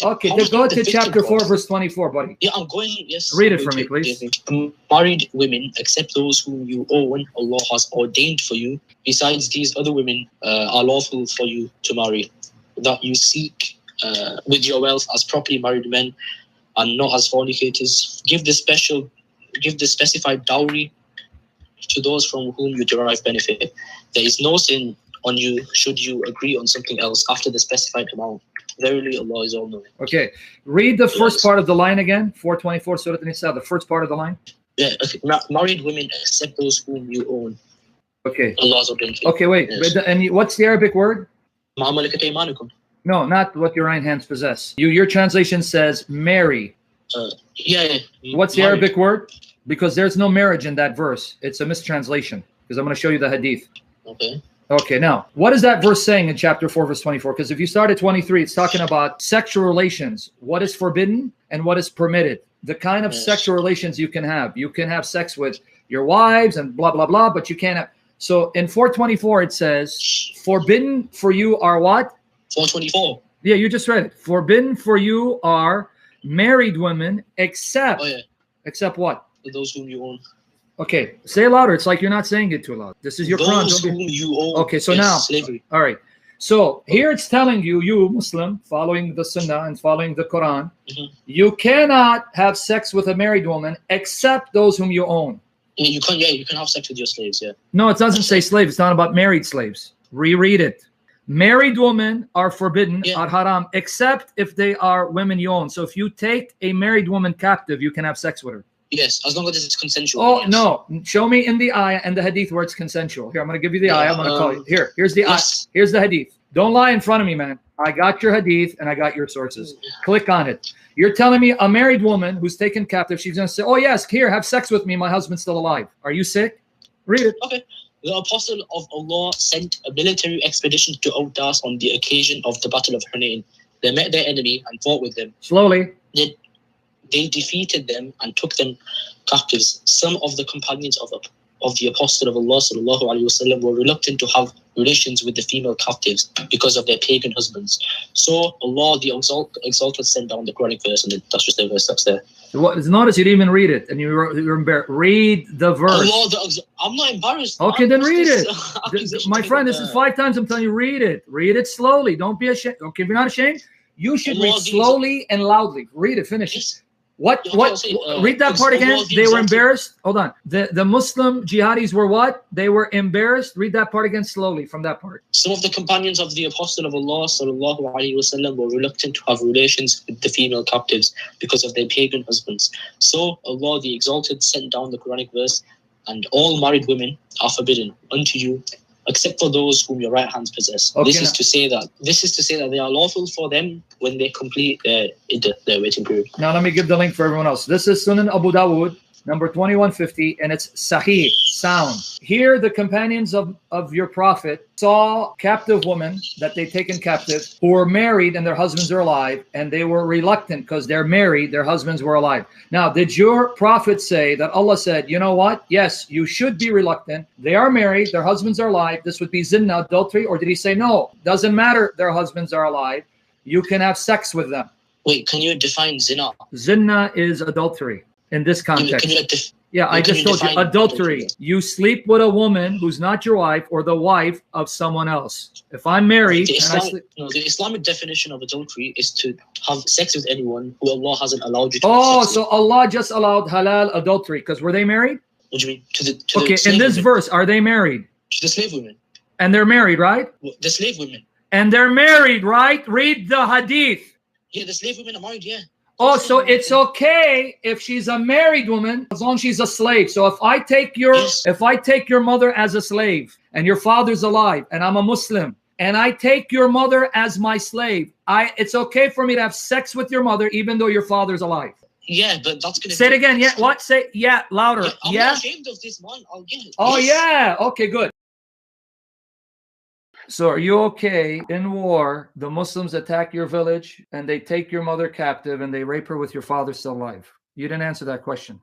Okay, then go to chapter 4, verse 24, buddy. Yeah, I'm going, yes. Read it for me, please. Married women, except those whom you own, Allah has ordained for you. Besides, these other women are lawful for you to marry, that you seek with your wealth as properly married men and not as fornicators. Give the specified dowry to those from whom you derive benefit. There is no sin on you should you agree on something else after the specified amount. Verily, Allah is all-knowing. Okay, read the first part of the line again. 424, Surah An-Nisa, the first part of the line. Yeah, okay. Married women except those whom you own. Okay. Allah's ordained. Okay, wait. Yes. And what's the Arabic word? Ma malakat aymanukum. No, not what your right hands possess. Your translation says marry. Yeah. What's the Arabic word? Because there's no marriage in that verse. It's a mistranslation. Because I'm going to show you the hadith. Okay. Okay, now, what is that verse saying in chapter 4, verse 24? Because if you start at 23, it's talking about sexual relations, what is forbidden and what is permitted. The kind of sexual relations you can have. You can have sex with your wives and blah, blah, blah, but you can't have. So in 424, it says, forbidden for you are what? 424. Yeah, you just read it. Forbidden for you are married women except, except what? Those whom you own. Okay, say it louder. It's like you're not saying it too loud. This is your Quran. Those whom you own. Okay, so now, slavery. All right. So here it's telling you, you Muslim, following the Sunnah and following the Quran, you cannot have sex with a married woman except those whom you own. Yeah, you can. Yeah, you can have sex with your slaves. Yeah. No, it doesn't say slaves. It's not about married slaves. Reread it. Married women are forbidden, are haram, except if they are women you own. So if you take a married woman captive, you can have sex with her. Yes, as long as it's consensual. Oh, yes. No. Show me in the ayah and the hadith where it's consensual. Here, I'm going to give you the ayah. I'm going to call you. Here's the ayah. Here's the hadith. Don't lie in front of me, man. I got your hadith and I got your sources. Click on it. You're telling me a married woman who's taken captive, she's going to say, oh, yes, here, have sex with me. My husband's still alive. Are you sick? Read it. Okay. The Apostle of Allah sent a military expedition to Awdas on the occasion of the Battle of Hunayn. They met their enemy and fought with them. Slowly. They defeated them and took them captives. Some of the companions of the Apostle of Allah sallallahu alaihi wasallam were reluctant to have relations with the female captives because of their pagan husbands. So Allah, the Exalted, sent down the Quranic verse, and that's just the verse that's there. Notice you didn't even read it, and you're embarrassed. Read the verse. Allah, I'm not embarrassed. Okay, then read it. My friend, this is 5 times I'm telling you, read it. Read it slowly. Don't be ashamed. Okay, if you're not ashamed, you should read slowly and loudly. Read it. Finish it. What? Read that part again. They were embarrassed. Hold on. The Muslim jihadis were what? They were embarrassed. Read that part again slowly from that part. Some of the companions of the Apostle of Allah sallallahu alaihi wasallam were reluctant to have relations with the female captives because of their pagan husbands. So Allah the Exalted sent down the Quranic verse, and all married women are forbidden unto you, except for those whom your right hands possess. Okay, this is to say that they are lawful for them when they complete their waiting period. Now let me give the link for everyone else. This is Sunan Abu Dawud, number 2150, and it's Sahih, sound. Here the companions of your Prophet saw captive women that they taken captive who were married and their husbands are alive, and they were reluctant because they're married, their husbands were alive. Now, did your Prophet say that Allah said, you know what? Yes, you should be reluctant. They are married, their husbands are alive. This would be zina, adultery, or did he say, no, doesn't matter, their husbands are alive. You can have sex with them. Wait, can you define zina? Zina is adultery in this context. Yeah, I just told you, adultery. You sleep with a woman who's not your wife or the wife of someone else. If I'm married, the Islamic definition of adultery is to have sex with anyone who Allah hasn't allowed you to. Oh, so Allah just allowed halal adultery because were they married? What do you mean? Okay, in this verse, are they married? To the slave women. And they're married, right? The slave women. And they're married, right? Read the hadith. Yeah, the slave women are married, yeah. Oh, so it's okay if she's a married woman as long as she's a slave. So if I take your mother as a slave and your father's alive and I'm a Muslim and I take your mother as my slave, it's okay for me to have sex with your mother even though your father's alive. Yeah, but that's gonna say it again. Yeah, what? Say yeah, louder. I'm not ashamed of this, man. I'll get it. Oh yeah. Okay, good. So are you okay in war, the Muslims attack your village and they take your mother captive and they rape her with your father still alive? You didn't answer that question.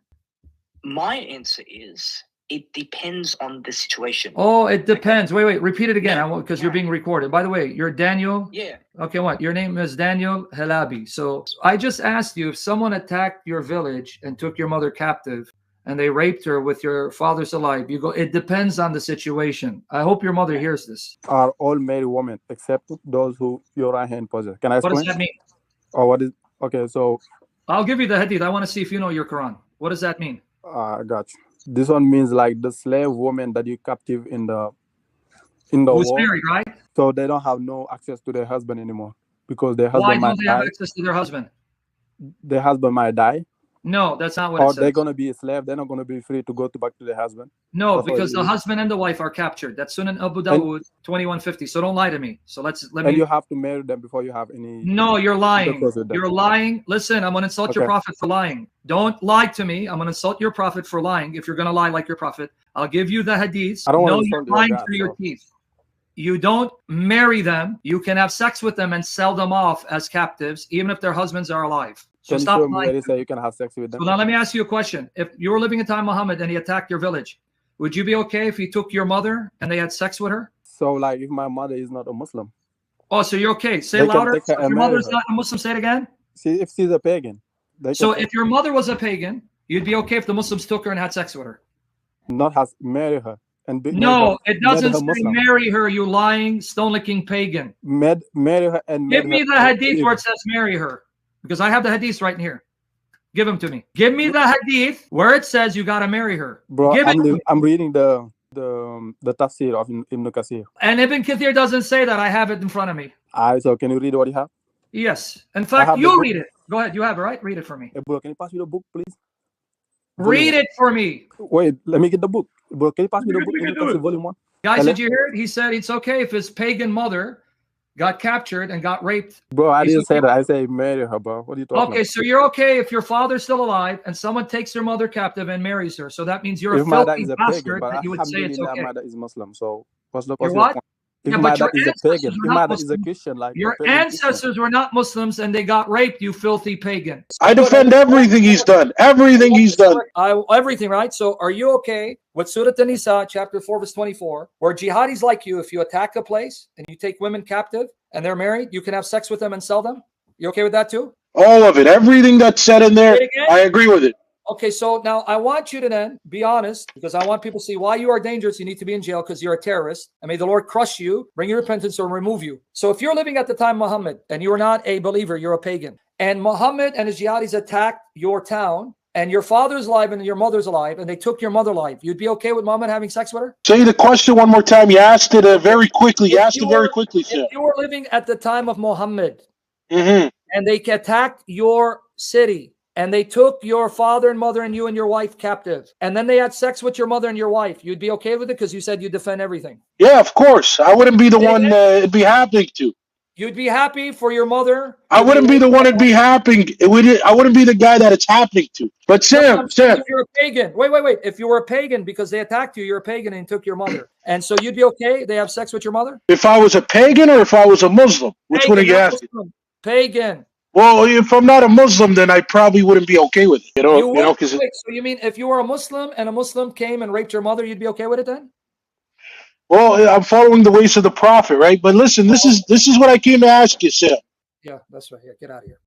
My answer is, it depends on the situation. Oh, it depends. Wait. Repeat it again. Because you're being recorded. By the way, you're Daniel. Yeah. Okay, what? Your name is Daniel Halabi. So I just asked you, if someone attacked your village and took your mother captive and they raped her with your father's alive, you go, it depends on the situation. I hope your mother hears this. Are all married women except those who your right hand possess. Can I explain? What does that mean? Or what is okay? So I'll give you the hadith. I want to see if you know your Quran. What does that mean? I got you. This one means like the slave woman that you captive in the Who's war. married, right? So they don't have no access to their husband anymore because their Why husband don't might they have die. access to their husband? Their husband might die, No, that's not what or it says. they're gonna be a slave. They're not gonna be free to go back to their husband. No, That's what because it the is. husband and the wife are captured. That's Sunan Abu Dawud 2150. So don't lie to me. So let And me. you have to marry them before you have any. No, you're lying. intercourse with them. You're lying. Listen, I'm going to insult your Okay. prophet for lying. Don't lie to me. I'm going to insult your prophet for lying. If you're going to lie like your prophet, I'll give you the hadiths. I don't want No, to you're insult your lying God, through your so. teeth. You don't marry them. You can have sex with them and sell them off as captives, even if their husbands are alive. So Can you stop show me lying. where they say you can have sex with them? So now let me ask you a question. If you were living in time Muhammad and he attacked your village, would you be okay if he took your mother and they had sex with her? So like, if my mother is not a Muslim, Oh, so you're okay. Say They can louder. take her So if and your marry mother's her. not a Muslim, say it again. see if she's a pagan, they So can if your mother was a pagan, you'd be okay if the Muslims took her and had sex with her. not has marry her and No, it doesn't her say Muslim. marry her, you lying, stone-licking pagan. Marry her and Give made me her the hadith where it says marry her. Because I have the hadiths right in here. Give them to me. Give me the hadith where it says you got to marry her. Bro, Give it to me. I'm reading the tafsir of Ibn Kathir. And Ibn Kathir doesn't say that. I have it in front of me. Alright, so can you read what you have? Yes. In have fact, the you book. read it. Go ahead. You have it, right? Read it for me. Hey, bro, can you pass me the book, please? Read it for me. Wait, let me get the book. Bro, can you pass me the book? Ibn Kathir, volume 1. Guys, Hello? did you hear it? He said it's okay if his pagan mother got captured and got raped. Bro, I He's didn't say okay. that. I say marry her, bro. What are you talking Okay, about? so you're okay if your father's still alive and someone takes your mother captive and marries her. So that means you're If a my dad filthy is a pagan, bastard but that you would say it's alhamdulillah, okay. my dad is Muslim. So what's the You're what? point? If Yeah, my but dad your is a pagan, ancestors if were my not dad is a Muslim. Christian, like Your a pagan Christian. ancestors were not Muslims and they got raped, you filthy pagan. I defend everything he's done. Everything he's done. Everything, right? So are you okay with Surah An-Nisa, chapter 4, verse 24, where jihadis like you, if you attack a place and you take women captive and they're married, you can have sex with them and sell them? You okay with that too? All of it. Everything that's said in there, Say it again? I agree with it. Okay, so now I want you to then be honest, because I want people to see why you are dangerous. You need to be in jail because you're a terrorist. And may the Lord crush you, bring you repentance, or remove you. So if you're living at the time Muhammad and you are not a believer, you're a pagan, and Muhammad and his jihadis attacked your town, and your father's alive and your mother's alive, and they took your mother alive, you'd be okay with Muhammad having sex with her? Say the question one more time. You asked it very quickly. You If asked you it very were- quickly, sir. If you were living at the time of Muhammad Mm-hmm. and they attacked your city, and they took your father and mother and you and your wife captive, and then they had sex with your mother and your wife, you'd be okay with it because you said you defend everything. Yeah, of course. I wouldn't be the Say one it'd be happening to. You'd be happy for your mother. I wouldn't be the one it'd be happening. I wouldn't be the guy that it's happening to. But Sam, If you're a pagan, wait. If you were a pagan because they attacked you, you're a pagan and took your mother. And so you'd be okay? They have sex with your mother? if I was a pagan or if I was a Muslim, which one are you not asking? Muslim. Pagan. Well, if I'm not a Muslim, then I probably wouldn't be okay with it. You would? Because Wait, so you mean if you were a Muslim and a Muslim came and raped your mother, you'd be okay with it then? well, I'm following the ways of the Prophet, right? But listen, this is what I came to ask you, Sam. Yeah, that's right. Yeah, get out of here.